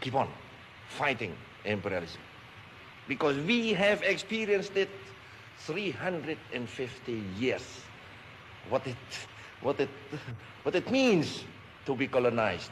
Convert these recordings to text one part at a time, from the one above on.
keep on fighting imperialism. Because we have experienced it 350 years. What it means to be colonized.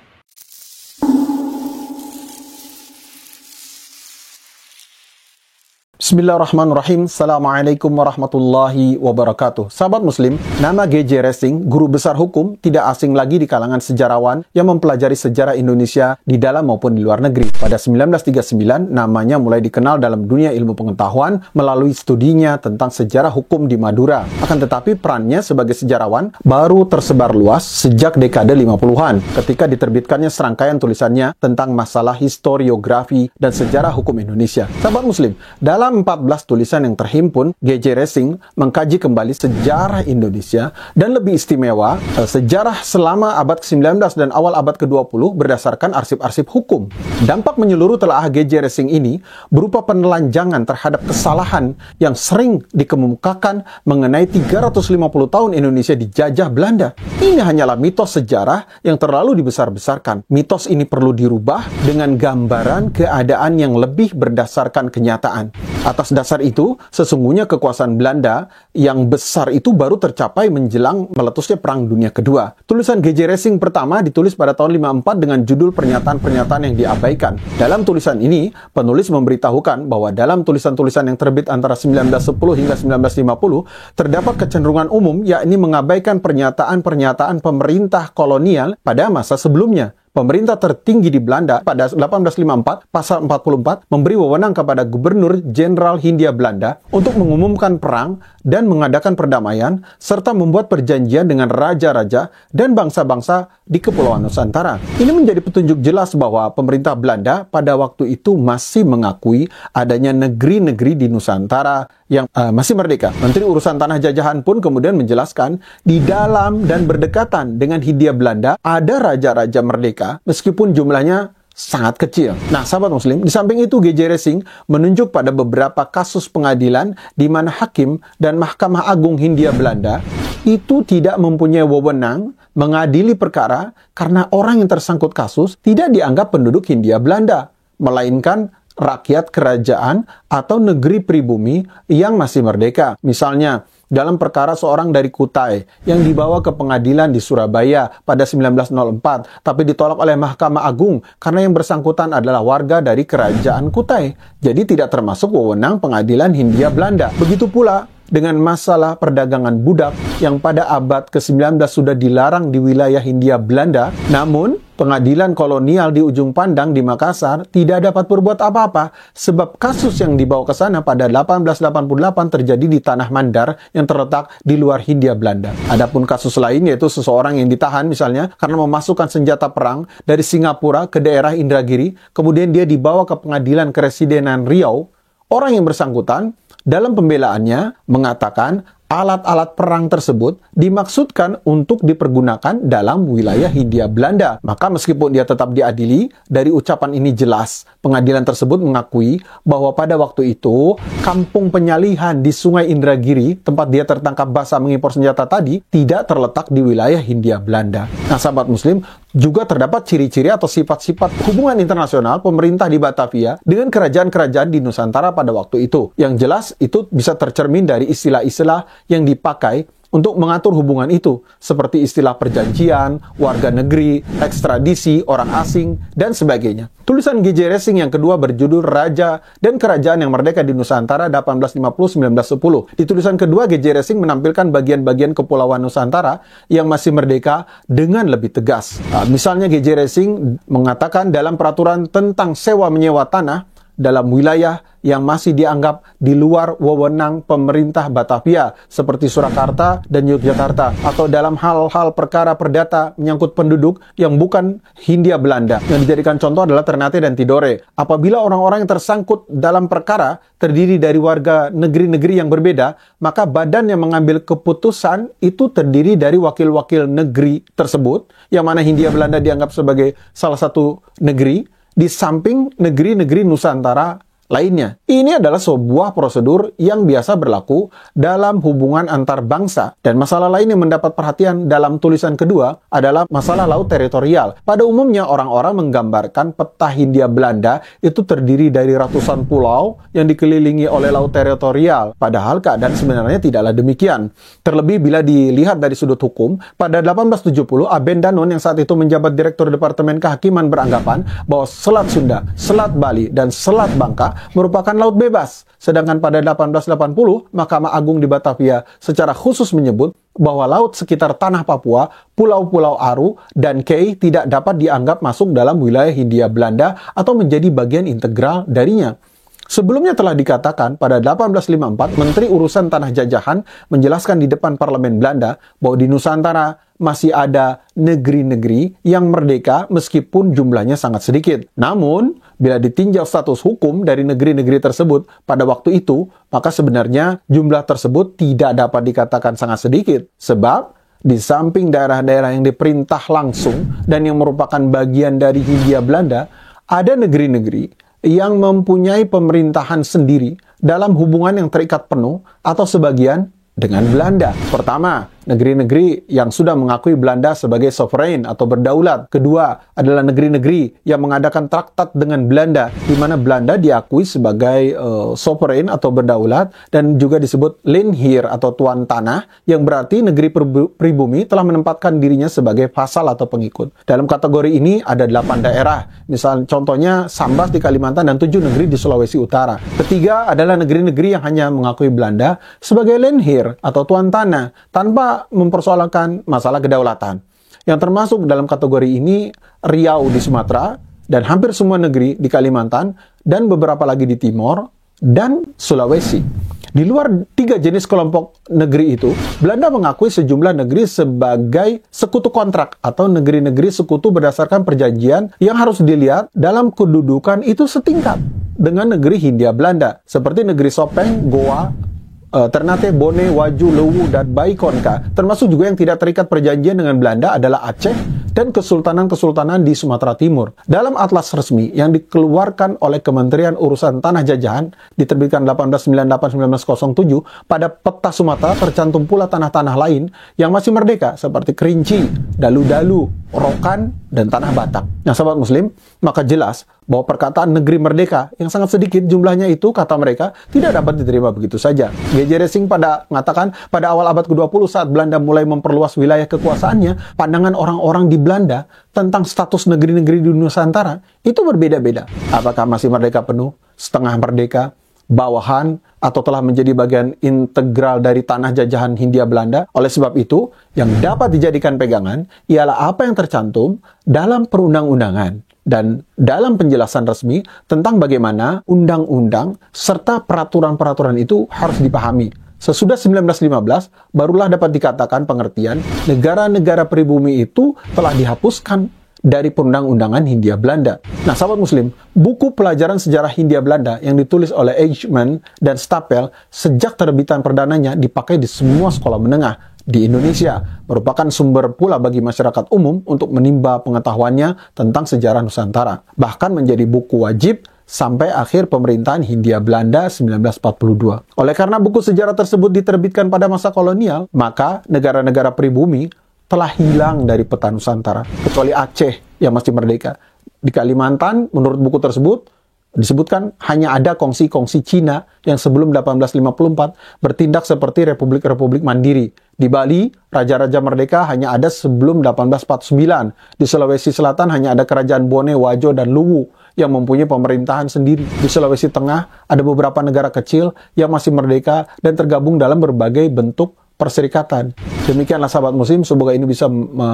Bismillahirrahmanirrahim. Assalamualaikum warahmatullahi wabarakatuh. Sahabat Muslim, nama GJ Racing, guru besar hukum, tidak asing lagi di kalangan sejarawan yang mempelajari sejarah Indonesia di dalam maupun di luar negeri. Pada 1939, namanya mulai dikenal dalam dunia ilmu pengetahuan melalui studinya tentang sejarah hukum di Madura. Akan tetapi perannya sebagai sejarawan baru tersebar luas sejak dekade 50-an ketika diterbitkannya serangkaian tulisannya tentang masalah historiografi dan sejarah hukum Indonesia. Sahabat Muslim, dalam 14 tulisan yang terhimpun, GJ Racing mengkaji kembali sejarah Indonesia dan lebih istimewa sejarah selama abad ke-19 dan awal abad ke-20 berdasarkan arsip-arsip hukum. Dampak menyeluruh telaah GJ Racing ini berupa penelanjangan terhadap kesalahan yang sering dikemukakan mengenai 350 tahun Indonesia dijajah Belanda. Ini hanyalah mitos sejarah yang terlalu dibesar-besarkan. Mitos ini perlu dirubah dengan gambaran keadaan yang lebih berdasarkan kenyataan. Atas dasar itu, sesungguhnya kekuasaan Belanda yang besar itu baru tercapai menjelang meletusnya Perang Dunia Kedua. Tulisan GJ Racing pertama ditulis pada tahun 54 dengan judul Pernyataan-Pernyataan yang Diabaikan. Dalam tulisan ini, penulis memberitahukan bahwa dalam tulisan-tulisan yang terbit antara 1910 hingga 1950, terdapat kecenderungan umum yakni mengabaikan pernyataan-pernyataan pemerintah kolonial pada masa sebelumnya. Pemerintah tertinggi di Belanda pada 1854, pasal 44, memberi wewenang kepada Gubernur Jenderal Hindia Belanda untuk mengumumkan perang dan mengadakan perdamaian, serta membuat perjanjian dengan raja-raja dan bangsa-bangsa di Kepulauan Nusantara. Ini menjadi petunjuk jelas bahwa pemerintah Belanda pada waktu itu masih mengakui adanya negeri-negeri di Nusantara yang masih merdeka. Menteri Urusan Tanah Jajahan pun kemudian menjelaskan, di dalam dan berdekatan dengan Hindia Belanda ada raja-raja merdeka, meskipun jumlahnya sangat kecil. Nah, sahabat Muslim, di samping itu GJ Racing menunjuk pada beberapa kasus pengadilan di mana hakim dan Mahkamah Agung Hindia Belanda itu tidak mempunyai wewenang mengadili perkara karena orang yang tersangkut kasus tidak dianggap penduduk Hindia Belanda, melainkan rakyat kerajaan atau negeri pribumi yang masih merdeka. Misalnya, dalam perkara seorang dari Kutai yang dibawa ke pengadilan di Surabaya pada 1904, tapi ditolak oleh Mahkamah Agung karena yang bersangkutan adalah warga dari kerajaan Kutai. Jadi tidak termasuk wewenang pengadilan Hindia Belanda. Begitu pula dengan masalah perdagangan budak yang pada abad ke-19 sudah dilarang di wilayah Hindia Belanda, namun pengadilan kolonial di Ujung Pandang di Makassar tidak dapat berbuat apa-apa sebab kasus yang dibawa ke sana pada 1888 terjadi di Tanah Mandar yang terletak di luar Hindia Belanda. Adapun kasus lain yaitu seseorang yang ditahan misalnya karena memasukkan senjata perang dari Singapura ke daerah Indragiri, kemudian dia dibawa ke pengadilan Keresidenan Riau. Orang yang bersangkutan dalam pembelaannya mengatakan alat-alat perang tersebut dimaksudkan untuk dipergunakan dalam wilayah Hindia Belanda. Maka meskipun dia tetap diadili, dari ucapan ini jelas pengadilan tersebut mengakui bahwa pada waktu itu kampung penyalihan di Sungai Indragiri, tempat dia tertangkap basah mengimpor senjata tadi, tidak terletak di wilayah Hindia Belanda. Nah, sahabat Muslim, juga terdapat ciri-ciri atau sifat-sifat hubungan internasional pemerintah di Batavia dengan kerajaan-kerajaan di Nusantara pada waktu itu. Yang jelas itu bisa tercermin dari istilah-istilah yang dipakai untuk mengatur hubungan itu, seperti istilah perjanjian, warga negeri, ekstradisi, orang asing, dan sebagainya. Tulisan GJ Racing yang kedua berjudul Raja dan Kerajaan yang Merdeka di Nusantara 1850-1910. Di tulisan kedua, GJ Racing menampilkan bagian-bagian kepulauan Nusantara yang masih merdeka dengan lebih tegas. Misalnya GJ Racing mengatakan dalam peraturan tentang sewa-menyewa tanah dalam wilayah yang masih dianggap di luar wewenang pemerintah Batavia seperti Surakarta dan Yogyakarta, atau dalam hal-hal perkara perdata menyangkut penduduk yang bukan Hindia Belanda. Yang dijadikan contoh adalah Ternate dan Tidore. Apabila orang-orang yang tersangkut dalam perkara terdiri dari warga negeri-negeri yang berbeda, maka badan yang mengambil keputusan itu terdiri dari wakil-wakil negeri tersebut, yang mana Hindia Belanda dianggap sebagai salah satu negeri, di samping negeri-negeri Nusantara lainnya. Ini adalah sebuah prosedur yang biasa berlaku dalam hubungan antar bangsa. Dan masalah lain yang mendapat perhatian dalam tulisan kedua adalah masalah laut teritorial. Pada umumnya orang-orang menggambarkan peta Hindia Belanda itu terdiri dari ratusan pulau yang dikelilingi oleh laut teritorial. Padahal keadaan sebenarnya tidaklah demikian. Terlebih bila dilihat dari sudut hukum, pada 1870 Aben Danon yang saat itu menjabat Direktur Departemen Kehakiman beranggapan bahwa Selat Sunda, Selat Bali, dan Selat Bangka merupakan laut bebas. Sedangkan pada 1880, Mahkamah Agung di Batavia secara khusus menyebut bahwa laut sekitar tanah Papua, Pulau-Pulau Aru, dan Kei tidak dapat dianggap masuk dalam wilayah Hindia Belanda atau menjadi bagian integral darinya. Sebelumnya telah dikatakan pada 1854, Menteri Urusan Tanah Jajahan menjelaskan di depan Parlemen Belanda bahwa di Nusantara masih ada negeri-negeri yang merdeka meskipun jumlahnya sangat sedikit. Namun, bila ditinjau status hukum dari negeri-negeri tersebut pada waktu itu, maka sebenarnya jumlah tersebut tidak dapat dikatakan sangat sedikit. Sebab, di samping daerah-daerah yang diperintah langsung dan yang merupakan bagian dari Hindia Belanda, ada negeri-negeri yang mempunyai pemerintahan sendiri dalam hubungan yang terikat penuh atau sebagian dengan Belanda. Pertama, negeri-negeri yang sudah mengakui Belanda sebagai sovereign atau berdaulat. Kedua, adalah negeri-negeri yang mengadakan traktat dengan Belanda, di mana Belanda diakui sebagai sovereign atau berdaulat, dan juga disebut leenheer atau tuan tanah, yang berarti negeri pribumi telah menempatkan dirinya sebagai vasal atau pengikut. Dalam kategori ini ada 8 daerah, misal contohnya Sambas di Kalimantan dan 7 negeri di Sulawesi Utara. Ketiga adalah negeri-negeri yang hanya mengakui Belanda sebagai leenheer atau tuan tanah, tanpa mempersoalkan masalah kedaulatan. Yang termasuk dalam kategori ini Riau di Sumatera, dan hampir semua negeri di Kalimantan, dan beberapa lagi di Timor, dan Sulawesi. Di luar 3 jenis kelompok negeri itu, Belanda mengakui sejumlah negeri sebagai sekutu kontrak atau negeri-negeri sekutu berdasarkan perjanjian yang harus dilihat dalam kedudukan itu setingkat dengan negeri Hindia Belanda, seperti negeri Sopeng, Goa, Ternate, Bone, Waju, Lewu, dan Baikonka. Termasuk juga yang tidak terikat perjanjian dengan Belanda adalah Aceh dan kesultanan-kesultanan di Sumatera Timur. Dalam atlas resmi yang dikeluarkan oleh Kementerian Urusan Tanah Jajahan, diterbitkan 1898-1907, pada peta Sumatera tercantum pula tanah-tanah lain yang masih merdeka, seperti Kerinci, Dalu-Dalu, Rokan, dan Tanah Batak. Nah, sahabat muslim, maka jelas bahwa perkataan negeri merdeka yang sangat sedikit jumlahnya itu, kata mereka, tidak dapat diterima begitu saja. G.J. Racing mengatakan pada awal abad ke-20 saat Belanda mulai memperluas wilayah kekuasaannya, pandangan orang-orang di Belanda tentang status negeri-negeri di Nusantara itu berbeda-beda. Apakah masih merdeka penuh, setengah merdeka, bawahan, atau telah menjadi bagian integral dari tanah jajahan Hindia Belanda. Oleh sebab itu, yang dapat dijadikan pegangan ialah apa yang tercantum dalam perundang-undangan dan dalam penjelasan resmi tentang bagaimana undang-undang serta peraturan-peraturan itu harus dipahami. Sesudah 1915, barulah dapat dikatakan pengertian negara-negara pribumi itu telah dihapuskan dari perundang-undangan Hindia Belanda. Nah, sahabat muslim, buku pelajaran sejarah Hindia Belanda yang ditulis oleh Eichmann dan Stapel sejak terbitan perdananya dipakai di semua sekolah menengah di Indonesia, merupakan sumber pula bagi masyarakat umum untuk menimba pengetahuannya tentang sejarah Nusantara. Bahkan menjadi buku wajib sampai akhir pemerintahan Hindia Belanda 1942. Oleh karena buku sejarah tersebut diterbitkan pada masa kolonial, maka negara-negara pribumi telah hilang dari peta Nusantara, kecuali Aceh yang masih merdeka. Di Kalimantan, menurut buku tersebut, disebutkan hanya ada kongsi-kongsi Cina yang sebelum 1854 bertindak seperti republik-republik mandiri. Di Bali, raja-raja merdeka hanya ada sebelum 1849. Di Sulawesi Selatan hanya ada kerajaan Bone, Wajo, dan Luwu yang mempunyai pemerintahan sendiri. Di Sulawesi Tengah ada beberapa negara kecil yang masih merdeka dan tergabung dalam berbagai bentuk perserikatan. Demikianlah sahabat muslim, semoga ini bisa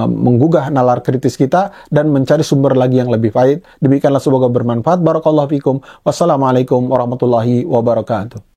menggugah nalar kritis kita dan mencari sumber lagi yang lebih baik. Demikianlah, semoga bermanfaat. Barakallahu fikum. Wassalamualaikum warahmatullahi wabarakatuh.